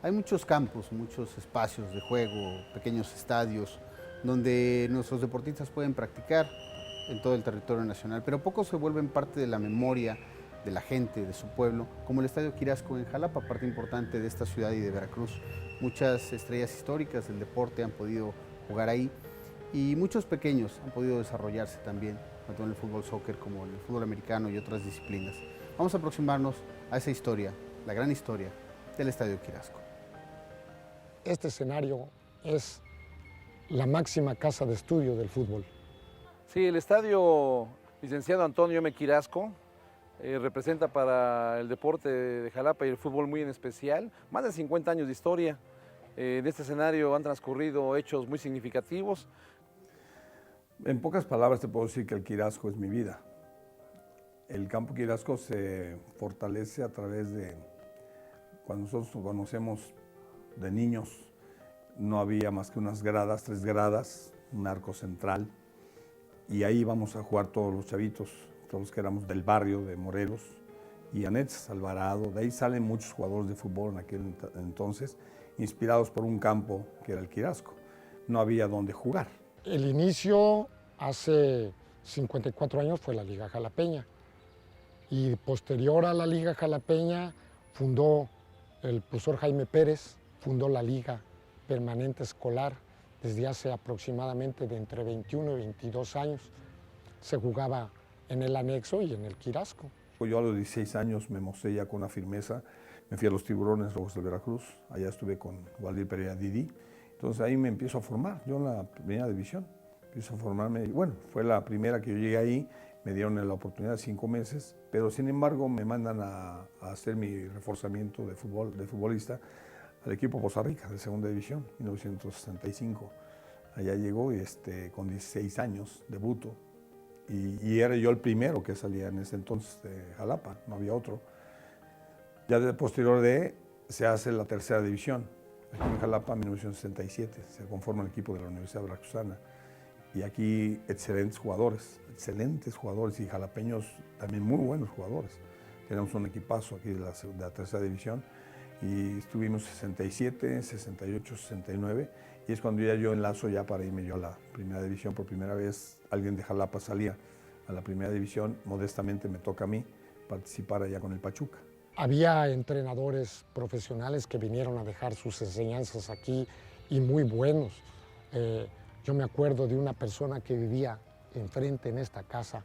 Hay muchos campos, muchos espacios de juego, pequeños estadios, donde nuestros deportistas pueden practicar en todo el territorio nacional, pero pocos se vuelven parte de la memoria de la gente, de su pueblo, como el Estadio Quirasco en Jalapa, parte importante de esta ciudad y de Veracruz. Muchas estrellas históricas del deporte han podido jugar ahí y muchos pequeños han podido desarrollarse también, tanto en el fútbol soccer como en el fútbol americano y otras disciplinas. Vamos a aproximarnos a esa historia, la gran historia del Estadio Quirasco. Este escenario es la máxima casa de estudio del fútbol. Sí, el estadio licenciado Antonio M. Quirasco representa para el deporte de Jalapa y el fútbol muy en especial más de 50 años de historia. En este escenario han transcurrido hechos muy significativos. En pocas palabras te puedo decir que el Quirasco es mi vida. El campo Quirasco se fortalece a través de, cuando nosotros nos conocemos de niños, no había más que unas gradas, 3 gradas, un arco central, y ahí íbamos a jugar todos los chavitos, todos los que éramos del barrio de Morelos y Anetes, Alvarado. De ahí salen muchos jugadores de fútbol en aquel entonces, inspirados por un campo que era el Quirasco. No había dónde jugar. El inicio hace 54 años fue la Liga Jalapeña y posterior a la Liga Jalapeña fundó el profesor Jaime Pérez, fundó la Liga Permanente Escolar desde hace aproximadamente de entre 21 y 22 años. Se jugaba en el anexo y en el Quirasco. Yo a los 16 años me mostré ya con una firmeza, me fui a los Tiburones Rojos de Veracruz, allá estuve con Waldir Pereira Didi, entonces ahí me empiezo a formar, yo en la primera división, empiezo a formarme, y bueno, fue la primera que yo llegué ahí, me dieron la oportunidad de 5 meses, pero sin embargo me mandan a hacer mi reforzamiento de futbolista al equipo Poza Rica de segunda división, 1965. Allá llegó y con 16 años, debuto, y era yo el primero que salía en ese entonces de Jalapa, no había otro. Ya de posterior se hace la tercera división, aquí en Jalapa, en 1967, se conforma el equipo de la Universidad Veracruzana. Y aquí excelentes jugadores y jalapeños también muy buenos jugadores. Tenemos un equipazo aquí de la tercera división y estuvimos 67, 68, 69 y es cuando ya yo enlazo ya para irme yo a la primera división. Por primera vez alguien de Jalapa salía a la primera división, modestamente me toca a mí participar allá con el Pachuca. Había entrenadores profesionales que vinieron a dejar sus enseñanzas aquí y muy buenos. Yo me acuerdo de una persona que vivía enfrente en esta casa.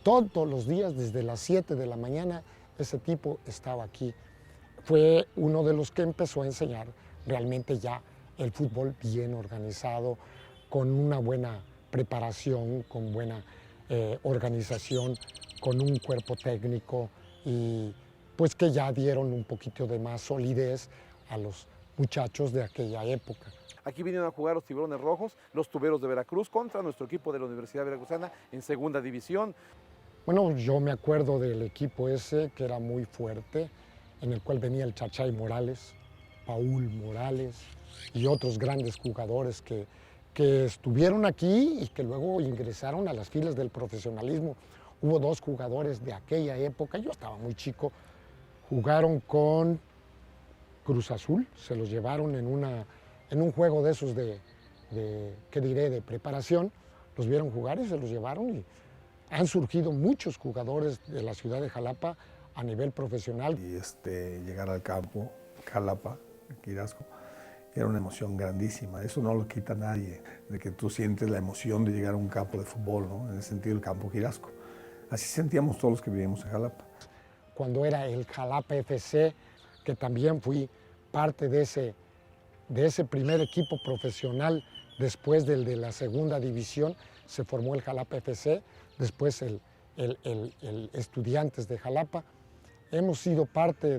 Todos los días, desde las 7 de la mañana, ese tipo estaba aquí. Fue uno de los que empezó a enseñar realmente ya el fútbol bien organizado, con una buena preparación, con buena organización, con un cuerpo técnico y pues que ya dieron un poquito de más solidez a los muchachos de aquella época. Aquí vinieron a jugar los Tiburones Rojos, los Tuberos de Veracruz contra nuestro equipo de la Universidad Veracruzana en segunda división. Bueno, yo me acuerdo del equipo ese que era muy fuerte, en el cual venía el Chachay Morales, Paul Morales y otros grandes jugadores que estuvieron aquí y que luego ingresaron a las filas del profesionalismo. Hubo 2 jugadores de aquella época, yo estaba muy chico, jugaron con Cruz Azul, se los llevaron en un juego de esos ¿qué diré?, de preparación, los vieron jugar y se los llevaron y han surgido muchos jugadores de la ciudad de Jalapa a nivel profesional. Y llegar al campo, Jalapa, Quirasco, era una emoción grandísima, eso no lo quita nadie, de que tú sientes la emoción de llegar a un campo de fútbol, ¿no? En el sentido del campo Quirasco. Así sentíamos todos los que vivíamos en Jalapa. Cuando era el Jalapa FC, que también fui parte de ese primer equipo profesional, después del de la segunda división, se formó el Jalapa FC, después el Estudiantes de Jalapa. Hemos sido parte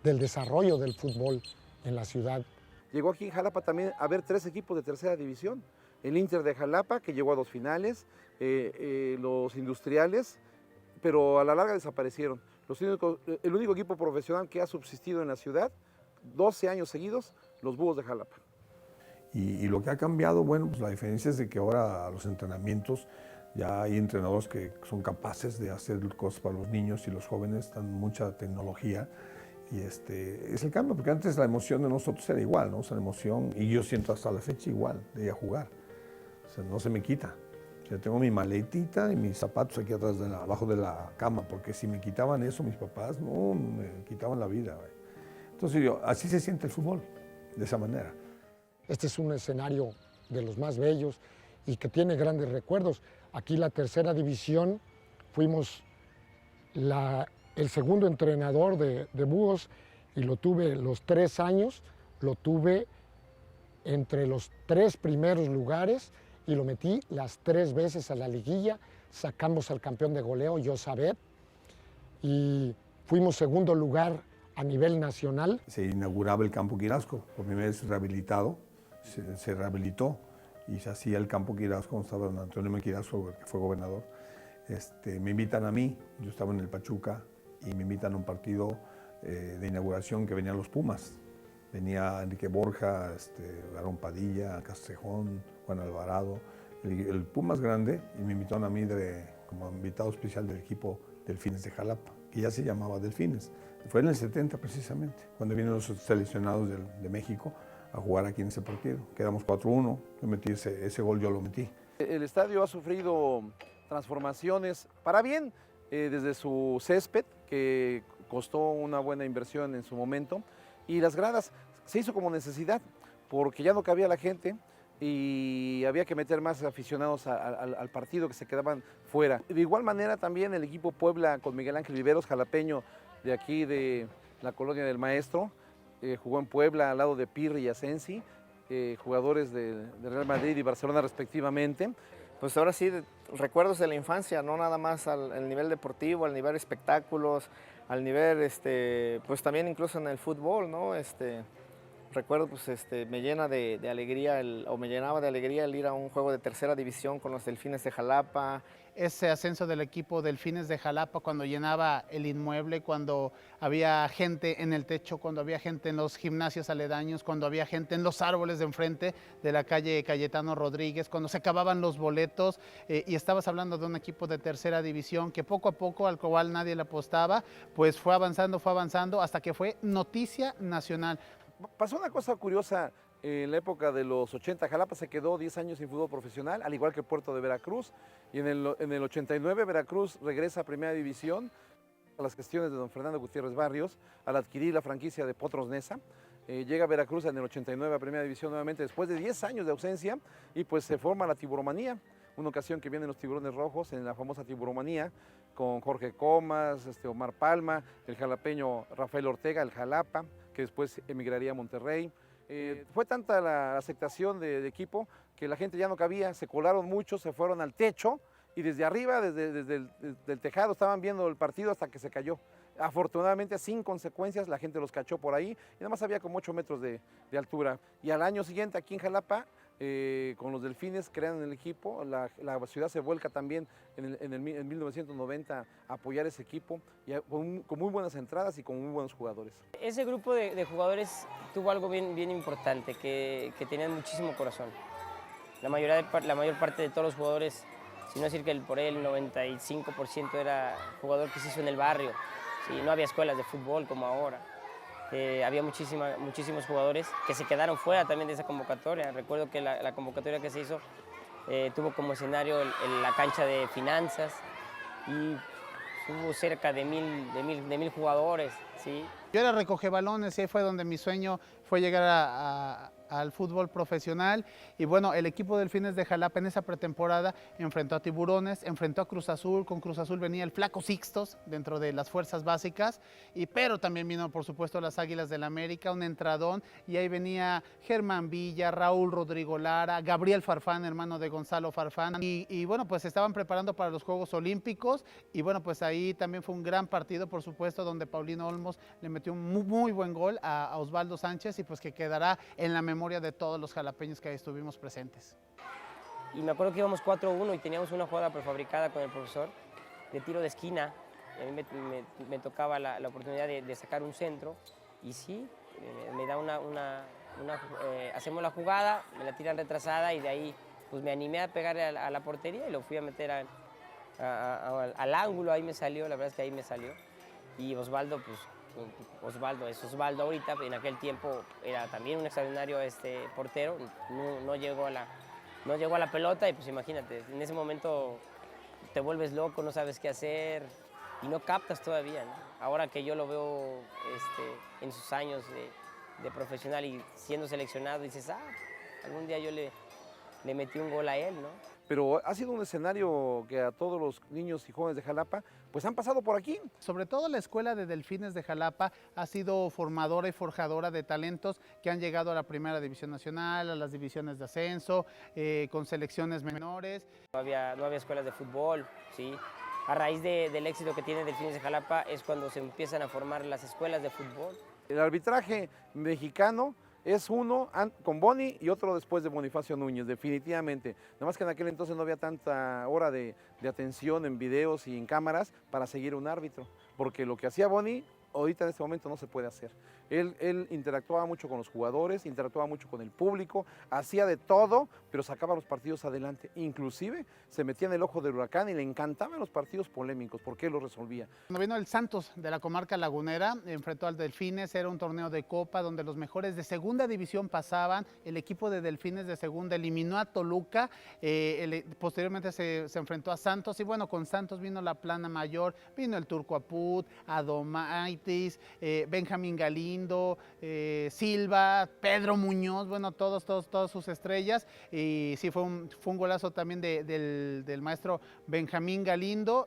del desarrollo del fútbol en la ciudad. Llegó aquí en Jalapa también a haber 3 equipos de tercera división. El Inter de Jalapa, que llegó a 2 finales, los Industriales, pero a la larga desaparecieron. El único equipo profesional que ha subsistido en la ciudad, 12 años seguidos, los Búhos de Jalapa. Y lo que ha cambiado, bueno, pues la diferencia es de que ahora los entrenamientos ya hay entrenadores que son capaces de hacer cosas para los niños y los jóvenes, dan mucha tecnología. Y es el cambio, porque antes la emoción de nosotros era igual, ¿no? O sea, la emoción, y yo siento hasta la fecha igual de ir a jugar. O sea, no se me quita. O sea, tengo mi maletita y mis zapatos aquí atrás, abajo de la cama, porque si me quitaban eso mis papás, no, me quitaban la vida. Güey. Entonces así se siente el fútbol, de esa manera. Este es un escenario de los más bellos y que tiene grandes recuerdos. Aquí la tercera división, fuimos el segundo entrenador de Búhos y lo tuve los 3 años, lo tuve entre los 3 primeros lugares y lo metí las 3 veces a la liguilla. Sacamos al campeón de goleo, Josabet, y fuimos segundo lugar a nivel nacional. Se inauguraba el campo Quirasco, por primera vez rehabilitado, se rehabilitó y se hacía el campo Quirasco cuando estaba don Antonio M. Quirasco, que fue gobernador. Me invitan a mí, yo estaba en el Pachuca, y me invitan a un partido de inauguración que venían los Pumas. Venía Enrique Borja, Aarón Padilla, Castrejón, Juan Alvarado, el Pumas grande, y me invitaron a mí como invitado especial del equipo Delfines de Jalapa, que ya se llamaba Delfines. Fue en el 70 precisamente, cuando vinieron los seleccionados de México a jugar aquí en ese partido. Quedamos 4-1, yo metí ese gol, yo lo metí. El estadio ha sufrido transformaciones para bien, desde su césped, que costó una buena inversión en su momento, y las gradas se hizo como necesidad, porque ya no cabía la gente y había que meter más aficionados al partido que se quedaban fuera. De igual manera también el equipo Puebla con Miguel Ángel Viveros, jalapeño de aquí de la colonia del Maestro, jugó en Puebla al lado de Pirri y Asensi, jugadores de Real Madrid y Barcelona respectivamente. Pues ahora sí, recuerdos de la infancia, no nada más al nivel deportivo, al nivel espectáculos, al nivel, pues también incluso en el fútbol, ¿no? Recuerdo, pues me llena de alegría, me llenaba de alegría el ir a un juego de tercera división con los Delfines de Jalapa. Ese ascenso del equipo Delfines de Jalapa, cuando llenaba el inmueble, cuando había gente en el techo, cuando había gente en los gimnasios aledaños, cuando había gente en los árboles de enfrente de la calle Cayetano Rodríguez, cuando se acababan los boletos, y estabas hablando de un equipo de tercera división que poco a poco, al cual nadie le apostaba, pues fue avanzando hasta que fue noticia nacional. Pasó una cosa curiosa. En la época de los 80, Jalapa se quedó 10 años sin fútbol profesional, al igual que el Puerto de Veracruz. Y en el 89 Veracruz regresa a Primera División a las gestiones de don Fernando Gutiérrez Barrios al adquirir la franquicia de Potros Neza. Llega Veracruz en el 89 a Primera División nuevamente después de 10 años de ausencia y pues se forma la Tiburomanía. Una ocasión que vienen los Tiburones Rojos en la famosa Tiburomanía con Jorge Comas, Omar Palma, el jalapeño Rafael Ortega, el Jalapa, que después emigraría a Monterrey. Fue tanta la aceptación de equipo que la gente ya no cabía, se colaron muchos, se fueron al techo y desde arriba, desde el tejado, estaban viendo el partido hasta que se cayó. Afortunadamente, sin consecuencias, la gente los cachó por ahí y nada más había como 8 metros de altura. Y al año siguiente, aquí en Jalapa, con los Delfines crean el equipo, la ciudad se vuelca también en 1990 a apoyar ese equipo y con muy buenas entradas y con muy buenos jugadores. Ese grupo de jugadores tuvo algo bien importante, que tenían muchísimo corazón. La mayor parte de todos los jugadores, si no decir que por ahí el 95% era jugador que se hizo en el barrio. ¿Sí? No había escuelas de fútbol como ahora. Había muchísimos jugadores que se quedaron fuera también de esa convocatoria. Recuerdo que la convocatoria que se hizo tuvo como escenario la cancha de finanzas y hubo cerca de mil jugadores. ¿Sí? Yo era recogebalones y ahí fue donde mi sueño fue llegar al fútbol profesional. Y bueno, el equipo Delfines de Jalapa en esa pretemporada enfrentó a Tiburones, enfrentó a Cruz Azul. Con Cruz Azul venía el Flaco Sixtos dentro de las fuerzas básicas, pero también vino por supuesto las Águilas del América, un entradón, y ahí venía Germán Villa, Raúl Rodrigo Lara, Gabriel Farfán, hermano de Gonzalo Farfán, y bueno, pues se estaban preparando para los Juegos Olímpicos. Y bueno, pues ahí también fue un gran partido, por supuesto, donde Paulino Olmos le metió un muy buen gol a Osvaldo Sánchez, y pues que quedará en la memoria de todos los jalapeños que ahí estuvimos presentes. Y me acuerdo que íbamos 4-1 y teníamos una jugada prefabricada con el profesor de tiro de esquina. Y a mí me tocaba la oportunidad de sacar un centro y sí, me da hacemos la jugada, me la tiran retrasada y de ahí pues me animé a pegar a la portería y lo fui a meter al ángulo. Ahí me salió, la verdad es que ahí me salió. Y Osvaldo pues Osvaldo es Osvaldo ahorita, en aquel tiempo era también un extraordinario portero, no llegó a la pelota y pues imagínate, en ese momento te vuelves loco, no sabes qué hacer y no captas todavía, ¿no? Ahora que yo lo veo en sus años de profesional y siendo seleccionado, dices, algún día yo le metí un gol a él, ¿no? Pero ha sido un escenario que a todos los niños y jóvenes de Jalapa pues han pasado por aquí. Sobre todo la Escuela de Delfines de Jalapa ha sido formadora y forjadora de talentos que han llegado a la Primera División Nacional, a las divisiones de ascenso, con selecciones menores. No había escuelas de fútbol, ¿sí? A raíz del éxito que tiene Delfines de Jalapa es cuando se empiezan a formar las escuelas de fútbol. El arbitraje mexicano es uno con Boni y otro después de Bonifacio Núñez, definitivamente. Nada más que en aquel entonces no había tanta hora de atención en videos y en cámaras para seguir un árbitro, porque lo que hacía Boni ahorita en este momento no se puede hacer. Él interactuaba mucho con los jugadores, interactuaba mucho con el público, hacía de todo, pero sacaba los partidos adelante. Inclusive se metía en el ojo del huracán y le encantaban los partidos polémicos porque él los resolvía. Cuando vino el Santos de la comarca lagunera, enfrentó al Delfines, era un torneo de copa donde los mejores de segunda división pasaban, el equipo de Delfines de segunda eliminó a Toluca, posteriormente se enfrentó a Santos y bueno, con Santos vino la plana mayor, vino el Turco Apud, Adomaitis, Benjamín Galindo, Silva, Pedro Muñoz, bueno, todas sus estrellas y sí, fue un golazo también del maestro Benjamín Galindo.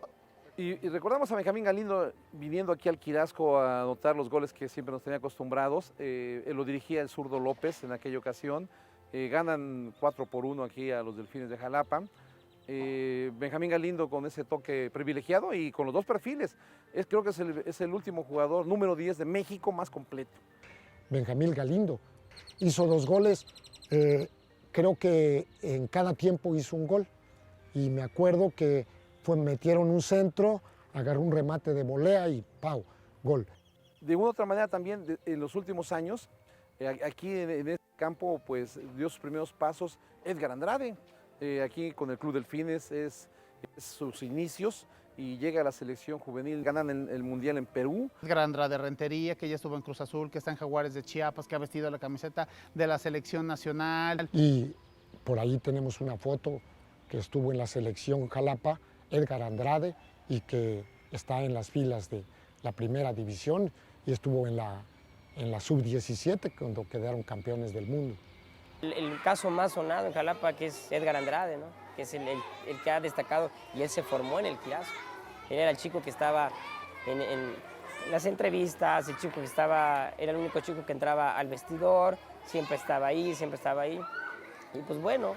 Y recordamos a Benjamín Galindo viniendo aquí al Quirasco a anotar los goles que siempre nos tenía acostumbrados. Él lo dirigía el zurdo López en aquella ocasión. Ganan 4-1 aquí a los Delfines de Jalapa. Benjamín Galindo con ese toque privilegiado y con los dos perfiles. Creo que es el último jugador número 10 de México más completo. Benjamín Galindo hizo 2 goles, creo que en cada tiempo hizo un gol. Y me acuerdo que metieron un centro, agarró un remate de volea y ¡pau! Gol. De una u otra manera también en los últimos años, aquí en este campo pues dio sus primeros pasos Edgar Andrade. Aquí con el Club Delfines es sus inicios y llega a la selección juvenil, ganan el Mundial en Perú. Edgar Andrade Rentería, que ya estuvo en Cruz Azul, que está en Jaguares de Chiapas, que ha vestido la camiseta de la selección nacional. Y por ahí tenemos una foto que estuvo en la selección Jalapa, Edgar Andrade, y que está en las filas de la Primera División y estuvo en la Sub-17 cuando quedaron campeones del mundo. El caso más sonado en Jalapa, que es Edgar Andrade, ¿no? Que es el que ha destacado y él se formó en el Quirasco. Él era el chico que estaba en las entrevistas, el chico que era el único chico que entraba al vestidor, siempre estaba ahí. Y pues bueno,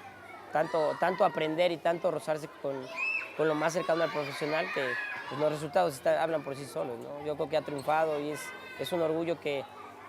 tanto aprender y tanto rozarse con lo más cercano al profesional que pues los resultados hablan por sí solos, ¿no? Yo creo que ha triunfado y es un orgullo que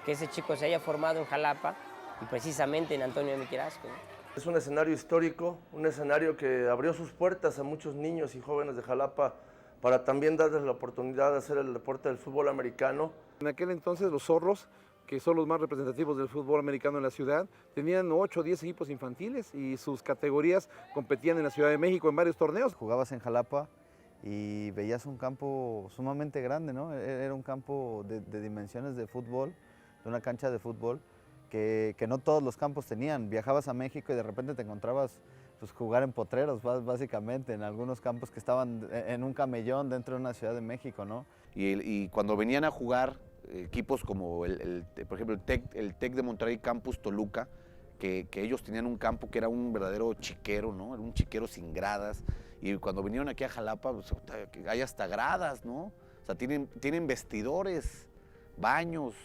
ese chico se haya formado en Jalapa y precisamente en Antonio de Quirasco, ¿no? Es un escenario histórico, un escenario que abrió sus puertas a muchos niños y jóvenes de Jalapa para también darles la oportunidad de hacer el deporte del fútbol americano. En aquel entonces los Zorros, que son los más representativos del fútbol americano en la ciudad, tenían 8 o 10 equipos infantiles y sus categorías competían en la Ciudad de México en varios torneos. Jugabas en Jalapa y veías un campo sumamente grande, ¿no? Era un campo de dimensiones de fútbol, de una cancha de fútbol, que no todos los campos tenían. Viajabas a México y de repente te encontrabas pues, jugar en potreros, básicamente, en algunos campos que estaban en un camellón dentro de una Ciudad de México, ¿no? Y cuando venían a jugar equipos como, por ejemplo, el TEC de Monterrey Campus Toluca, que ellos tenían un campo que era un verdadero chiquero, ¿no? Era un chiquero sin gradas. Y cuando vinieron aquí a Jalapa, pues, hay hasta gradas, ¿no? O sea, tienen vestidores, baños,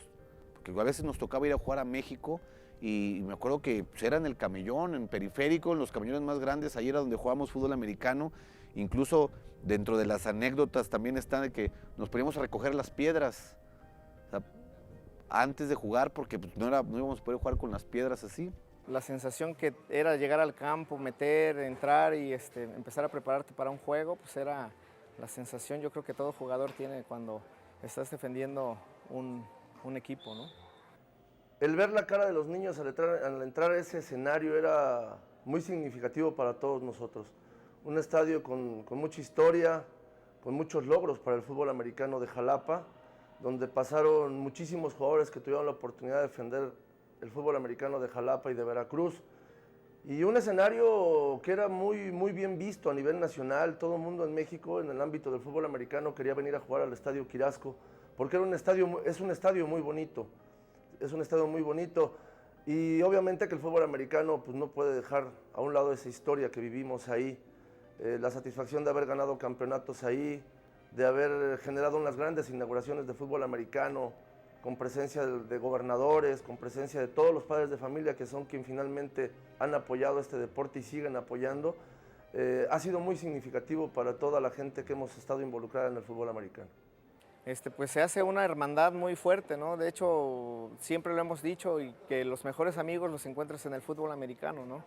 porque a veces nos tocaba ir a jugar a México y me acuerdo que pues, era en el camellón, en periférico, en los camellones más grandes, ahí era donde jugábamos fútbol americano. Incluso dentro de las anécdotas también está de que nos poníamos a recoger las piedras, o sea, antes de jugar, porque pues, no íbamos a poder jugar con las piedras así. La sensación que era llegar al campo, entrar y empezar a prepararte para un juego, pues era la sensación yo creo que todo jugador tiene cuando estás defendiendo un equipo, ¿no? El ver la cara de los niños al entrar a ese escenario era muy significativo para todos nosotros. Un estadio con mucha historia, con muchos logros para el fútbol americano de Jalapa, donde pasaron muchísimos jugadores que tuvieron la oportunidad de defender el fútbol americano de Jalapa y de Veracruz. Y un escenario que era muy bien visto a nivel nacional. Todo el mundo en México, en el ámbito del fútbol americano, quería venir a jugar al Estadio Quirasco, porque es un estadio muy bonito. Es un estadio muy bonito. Y obviamente que el fútbol americano pues, no puede dejar a un lado esa historia que vivimos ahí. La satisfacción de haber ganado campeonatos ahí, de haber generado unas grandes inauguraciones de fútbol americano, con presencia de gobernadores, con presencia de todos los padres de familia que son quienes finalmente han apoyado este deporte y siguen apoyando, ha sido muy significativo para toda la gente que hemos estado involucrada en el fútbol americano. Pues se hace una hermandad muy fuerte, ¿no? De hecho, siempre lo hemos dicho, y que los mejores amigos los encuentras en el fútbol americano, ¿no?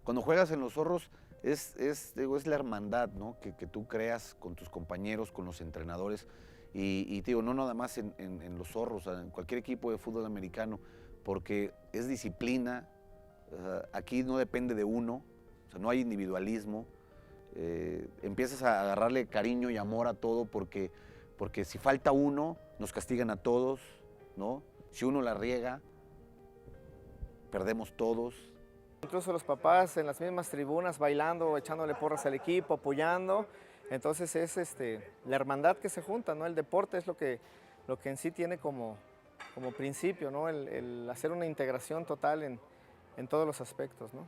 Cuando juegas en los Zorros es la hermandad, ¿no? que tú creas con tus compañeros, con los entrenadores. Y te digo, no nada más en los Zorros, en cualquier equipo de fútbol americano, porque es disciplina. Aquí no depende de uno, o sea, no hay individualismo. Empiezas a agarrarle cariño y amor a todo porque si falta uno, nos castigan a todos, ¿no? Si uno la riega, perdemos todos. Incluso los papás en las mismas tribunas bailando, echándole porras al equipo, apoyando. Entonces es la hermandad que se junta, ¿no? El deporte es lo que en sí tiene como principio, ¿no? El hacer una integración total en todos los aspectos, ¿no?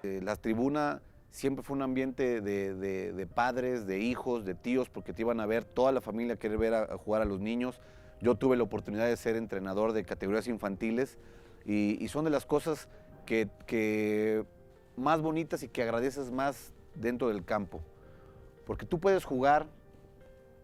La tribuna siempre fue un ambiente de padres, de hijos, de tíos, porque te iban a ver, toda la familia querer ver a jugar a los niños. Yo tuve la oportunidad de ser entrenador de categorías infantiles y son de las cosas que más bonitas y que agradeces más dentro del campo. Porque tú puedes jugar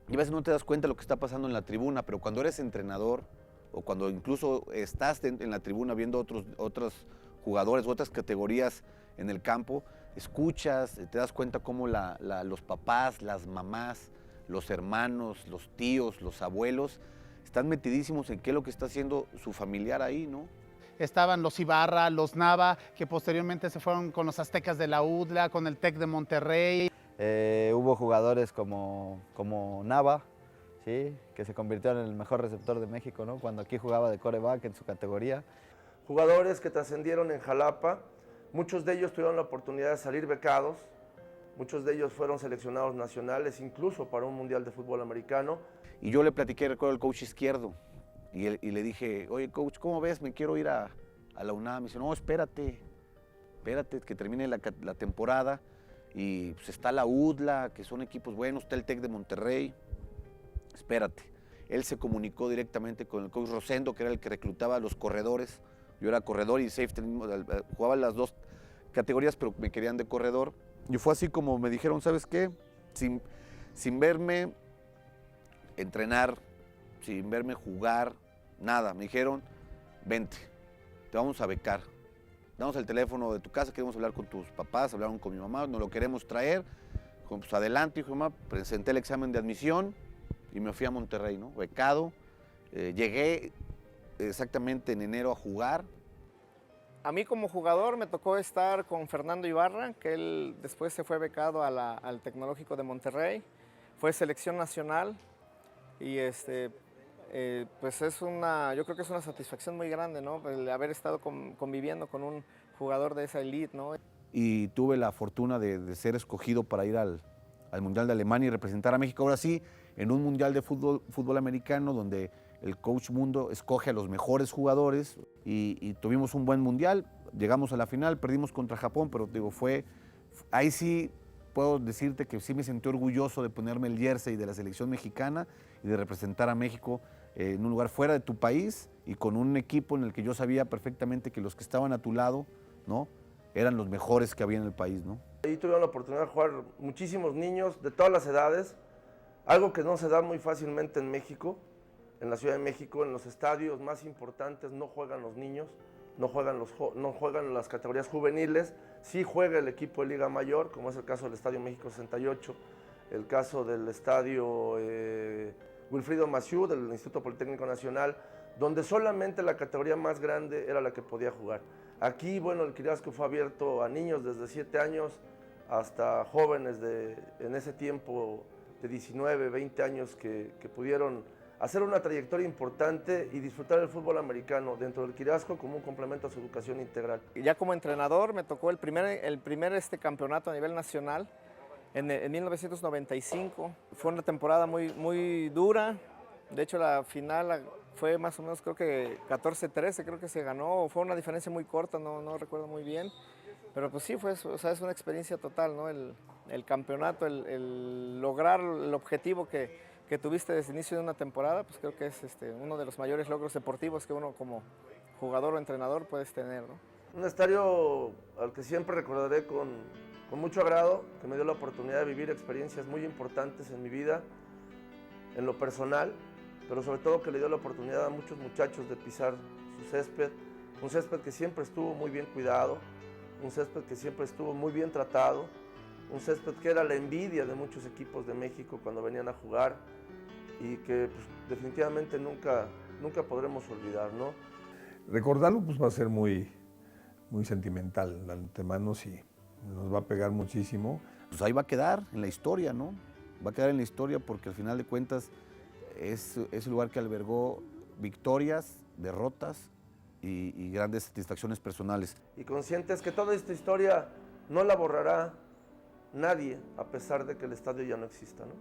y a veces no te das cuenta de lo que está pasando en la tribuna, pero cuando eres entrenador o cuando incluso estás en la tribuna viendo otros jugadores u otras categorías en el campo, escuchas, te das cuenta cómo los papás, las mamás, los hermanos, los tíos, los abuelos están metidísimos en qué es lo que está haciendo su familiar ahí, ¿no? Estaban los Ibarra, los Nava, que posteriormente se fueron con los Aztecas de la UDLA, con el TEC de Monterrey. Hubo jugadores como Nava, ¿sí? Que se convirtió en el mejor receptor de México, ¿no? Cuando aquí jugaba de quarterback en su categoría. Jugadores que trascendieron en Jalapa, muchos de ellos tuvieron la oportunidad de salir becados, muchos de ellos fueron seleccionados nacionales, incluso para un mundial de fútbol americano. Y yo le platiqué, recuerdo, al coach izquierdo, y le dije, oye coach, ¿cómo ves? Me quiero ir a la UNAM. Me dice, no, espérate que termine la temporada. Y pues está la UDLA, que son equipos buenos, está el TEC de Monterrey, espérate. Él se comunicó directamente con el coach Rosendo, que era el que reclutaba a los corredores. Yo era corredor y safety, jugaba las dos categorías, pero me querían de corredor. Y fue así como me dijeron, ¿sabes qué? Sin verme entrenar, sin verme jugar, nada. Me dijeron, vente, te vamos a becar. Damos el teléfono de tu casa, queremos hablar con tus papás, hablaron con mi mamá, nos lo queremos traer. Pues adelante, hijo de mamá, presenté el examen de admisión y me fui a Monterrey, ¿no? Becado. Llegué exactamente en enero a jugar. A mí como jugador me tocó estar con Fernando Ibarra, que él después se fue becado al Tecnológico de Monterrey, fue selección nacional y pues yo creo que es una satisfacción muy grande, ¿no? El haber estado conviviendo con un jugador de esa elite, ¿no? Y tuve la fortuna de ser escogido para ir al Mundial de Alemania y representar a México, ahora sí, en un Mundial de fútbol americano donde el coach Mundo escoge a los mejores jugadores y tuvimos un buen Mundial, llegamos a la final, perdimos contra Japón, pero digo, ahí sí puedo decirte que sí me sentí orgulloso de ponerme el jersey de la selección mexicana y de representar a México en un lugar fuera de tu país y con un equipo en el que yo sabía perfectamente que los que estaban a tu lado, ¿no? Eran los mejores que había en el país, ¿no? Ahí tuvieron la oportunidad de jugar muchísimos niños de todas las edades, algo que no se da muy fácilmente en México, en la Ciudad de México, en los estadios más importantes no juegan los niños, no juegan las categorías juveniles, sí juega el equipo de Liga Mayor, como es el caso del Estadio México 68, el caso del Estadio Wilfrido Massieu del Instituto Politécnico Nacional, donde solamente la categoría más grande era la que podía jugar. Aquí, bueno, el Quirasco fue abierto a niños desde 7 años hasta jóvenes en ese tiempo de 19, 20 años que pudieron hacer una trayectoria importante y disfrutar el fútbol americano dentro del Quirasco como un complemento a su educación integral. Ya como entrenador me tocó el primer campeonato a nivel nacional en 1995. Fue una temporada muy dura. De hecho, la final fue más o menos, creo que 14-13, creo que se ganó. Fue una diferencia muy corta, no recuerdo muy bien. Pero pues sí, es una experiencia total, ¿no? El campeonato, el lograr el objetivo que tuviste desde el inicio de una temporada, pues creo que es uno de los mayores logros deportivos que uno como jugador o entrenador puedes tener, ¿no? Un estadio al que siempre recordaré con mucho agrado, que me dio la oportunidad de vivir experiencias muy importantes en mi vida, en lo personal, pero sobre todo que le dio la oportunidad a muchos muchachos de pisar su césped, un césped que siempre estuvo muy bien cuidado, un césped que siempre estuvo muy bien tratado, un césped que era la envidia de muchos equipos de México cuando venían a jugar y que pues, definitivamente nunca podremos olvidar, ¿no? Recordarlo pues va a ser muy sentimental, de antemano sí, nos va a pegar muchísimo. Pues ahí va a quedar en la historia, ¿no? Va a quedar en la historia porque al final de cuentas es el lugar que albergó victorias, derrotas y grandes satisfacciones personales. Y conscientes que toda esta historia no la borrará nadie, a pesar de que el estadio ya no exista, ¿no?